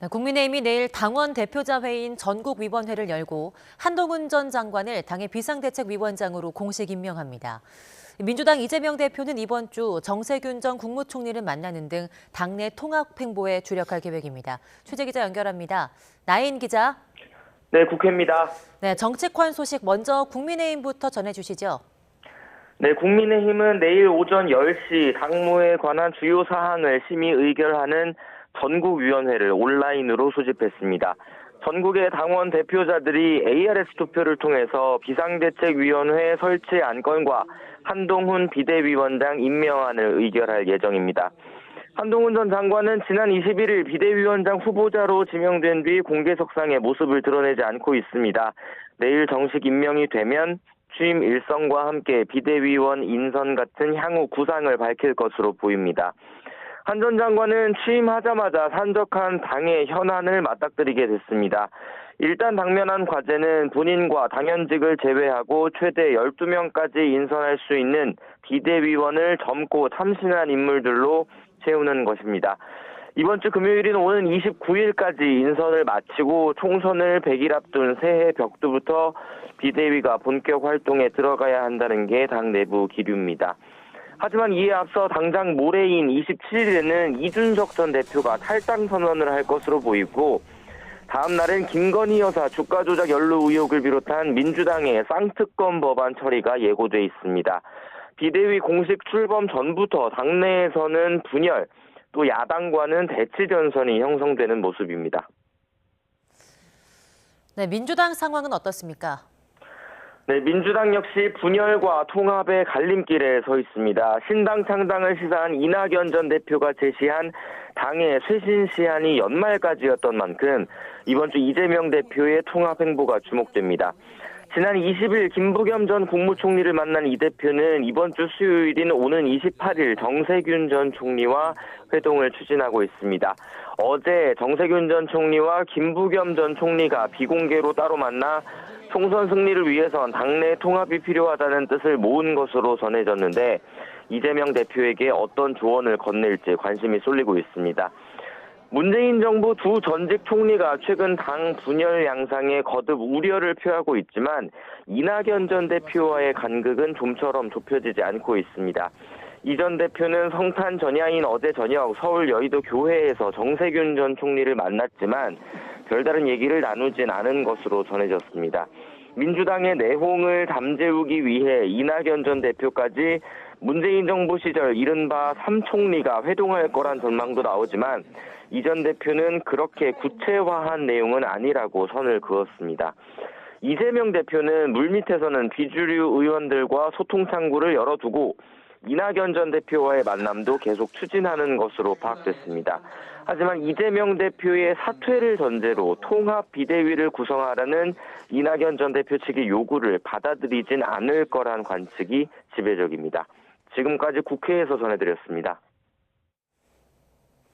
네, 국민의힘이 내일 당원 대표자 회의인 전국위원회를 열고 한동훈 전 장관을 당의 비상대책위원장으로 공식 임명합니다. 민주당 이재명 대표는 이번 주 정세균 전 국무총리를 만나는 등 당내 통합 행보에 주력할 계획입니다. 취재 기자 연결합니다. 나인 기자. 네, 국회입니다. 네, 정치권 소식 먼저 국민의힘부터 전해주시죠. 네, 국민의힘은 내일 오전 10시 당무에 관한 주요 사항을 심의 의결하는 전국위원회를 온라인으로 소집했습니다. 전국의 당원 대표자들이 ARS 투표를 통해서 비상대책위원회 설치 안건과 한동훈 비대위원장 임명안을 의결할 예정입니다. 한동훈 전 장관은 지난 21일 비대위원장 후보자로 지명된 뒤 공개석상에 모습을 드러내지 않고 있습니다. 내일 정식 임명이 되면 취임 일성과 함께 비대위원 인선 같은 향후 구상을 밝힐 것으로 보입니다. 한 전 장관은 취임하자마자 산적한 당의 현안을 맞닥뜨리게 됐습니다. 일단 당면한 과제는 본인과 당연직을 제외하고 최대 12명까지 인선할 수 있는 비대위원을 젊고 참신한 인물들로 채우는 것입니다. 이번 주 금요일인 오는 29일까지 인선을 마치고 총선을 100일 앞둔 새해 벽두부터 비대위가 본격 활동에 들어가야 한다는 게 당 내부 기류입니다. 하지만 이에 앞서 당장 모레인 27일에는 이준석 전 대표가 탈당 선언을 할 것으로 보이고 다음 날은 김건희 여사 주가 조작 연루 의혹을 비롯한 민주당의 쌍특검 법안 처리가 예고돼 있습니다. 비대위 공식 출범 전부터 당내에서는 분열, 또 야당과는 대치 전선이 형성되는 모습입니다. 네, 민주당 상황은 어떻습니까? 네, 민주당 역시 분열과 통합의 갈림길에 서 있습니다. 신당 창당을 시사한 이낙연 전 대표가 제시한 당의 쇄신 시한이 연말까지였던 만큼 이번 주 이재명 대표의 통합 행보가 주목됩니다. 지난 20일 김부겸 전 국무총리를 만난 이 대표는 이번 주 수요일인 오는 28일 정세균 전 총리와 회동을 추진하고 있습니다. 어제 정세균 전 총리와 김부겸 전 총리가 비공개로 따로 만나 총선 승리를 위해선 당내 통합이 필요하다는 뜻을 모은 것으로 전해졌는데 이재명 대표에게 어떤 조언을 건넬지 관심이 쏠리고 있습니다. 문재인 정부 두 전직 총리가 최근 당 분열 양상에 거듭 우려를 표하고 있지만 이낙연 전 대표와의 간극은 좀처럼 좁혀지지 않고 있습니다. 이 전 대표는 성탄 전야인 어제 저녁 서울 여의도 교회에서 정세균 전 총리를 만났지만 별다른 얘기를 나누진 않은 것으로 전해졌습니다. 민주당의 내홍을 잠재우기 위해 이낙연 전 대표까지 문재인 정부 시절 이른바 3총리가 회동할 거란 전망도 나오지만 이 전 대표는 그렇게 구체화한 내용은 아니라고 선을 그었습니다. 이재명 대표는 물밑에서는 비주류 의원들과 소통 창구를 열어두고 이낙연 전 대표와의 만남도 계속 추진하는 것으로 파악됐습니다. 하지만 이재명 대표의 사퇴를 전제로 통합 비대위를 구성하라는 이낙연 전 대표 측의 요구를 받아들이진 않을 거란 관측이 지배적입니다. 지금까지 국회에서 전해드렸습니다.